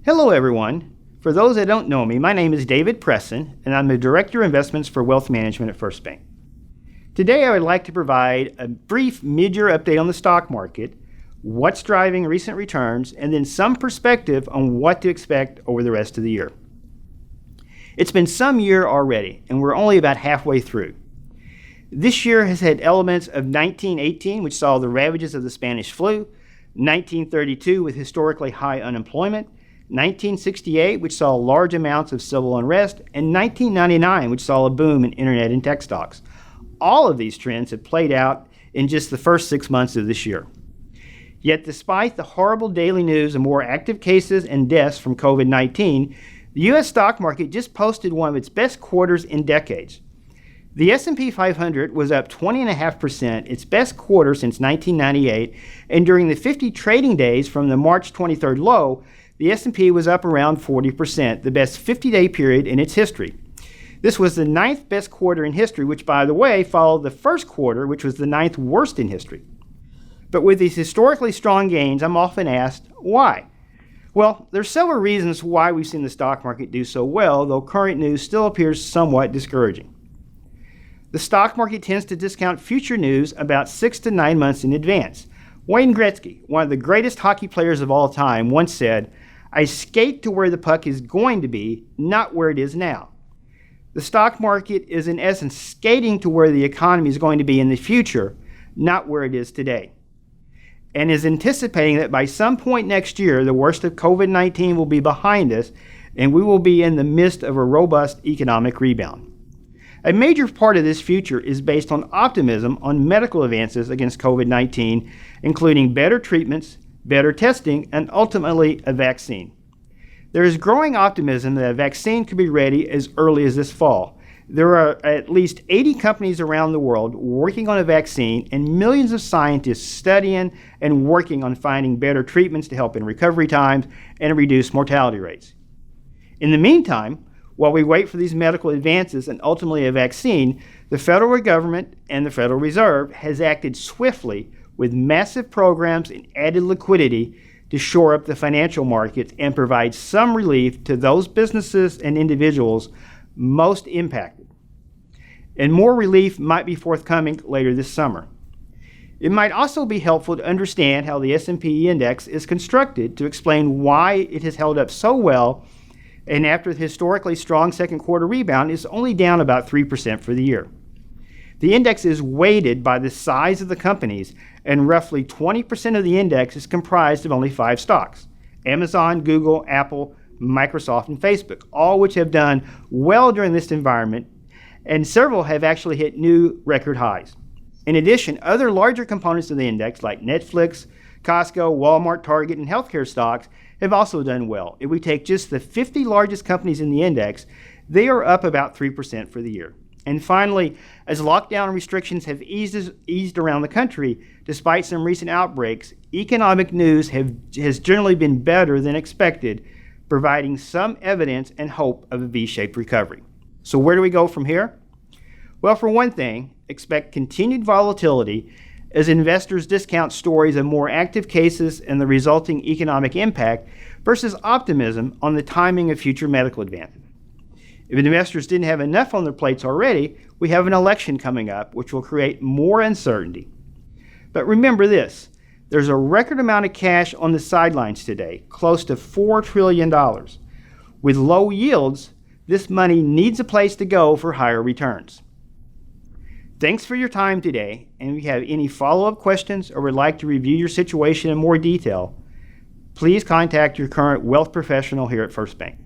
Hello everyone. For those that don't know me, my name is David Presson, and I'm the Director of Investments for Wealth Management at First Bank. Today I would like to provide a brief mid-year update on the stock market, what's driving recent returns, and then some perspective on what to expect over the rest of the year. It's been some year already, and we're only about halfway through. This year has had elements of 1918, which saw the ravages of the Spanish flu, 1932 with historically high unemployment, 1968, which saw large amounts of civil unrest, and 1999, which saw a boom in internet and tech stocks. All of these trends have played out in just the first 6 months of this year. Yet despite the horrible daily news of more active cases and deaths from COVID-19, the U.S. stock market just posted one of its best quarters in decades. The S&P 500 was up 20.5%, its best quarter since 1998, and during the 50 trading days from the March 23rd low, the S&P was up around 40%, the best 50-day period in its history. This was the 9th best quarter in history, which, by the way, followed the first quarter, which was the 9th worst in history. But with these historically strong gains, I'm often asked, why? Well, there's several reasons why we've seen the stock market do so well, though current news still appears somewhat discouraging. The stock market tends to discount future news about 6 to 9 months in advance. Wayne Gretzky, one of the greatest hockey players of all time, once said, "I skate to where the puck is going to be, not where it is now." The stock market is in essence skating to where the economy is going to be in the future, not where it is today, and is anticipating that by some point next year, the worst of COVID-19 will be behind us, and we will be in the midst of a robust economic rebound. A major part of this future is based on optimism on medical advances against COVID-19, including better treatments, better testing, and ultimately a vaccine. There is growing optimism that a vaccine could be ready as early as this fall. There are at least 80 companies around the world working on a vaccine and millions of scientists studying and working on finding better treatments to help in recovery times and reduce mortality rates. In the meantime, while we wait for these medical advances and ultimately a vaccine, the federal government and the Federal Reserve has acted swiftly with massive programs and added liquidity to shore up the financial markets and provide some relief to those businesses and individuals most impacted. And more relief might be forthcoming later this summer. It might also be helpful to understand how the S&P index is constructed to explain why it has held up so well, and after the historically strong second quarter rebound is only down about 3% for the year. The index is weighted by the size of the companies, and roughly 20% of the index is comprised of only 5 stocks: Amazon, Google, Apple, Microsoft, and Facebook, all which have done well during this environment, and several have actually hit new record highs. In addition, other larger components of the index like Netflix, Costco, Walmart, Target, and healthcare stocks have also done well. If we take just the 50 largest companies in the index, they are up about 3% for the year. And finally, as lockdown restrictions have eased around the country, despite some recent outbreaks, economic news has generally been better than expected, providing some evidence and hope of a V-shaped recovery. So where do we go from here? Well, for one thing, expect continued volatility as investors discount stories of more active cases and the resulting economic impact versus optimism on the timing of future medical advances. If investors didn't have enough on their plates already, we have an election coming up which will create more uncertainty. But remember this, there's a record amount of cash on the sidelines today, close to $4 trillion. With low yields, this money needs a place to go for higher returns. Thanks for your time today, and if you have any follow-up questions or would like to review your situation in more detail, please contact your current wealth professional here at First Bank.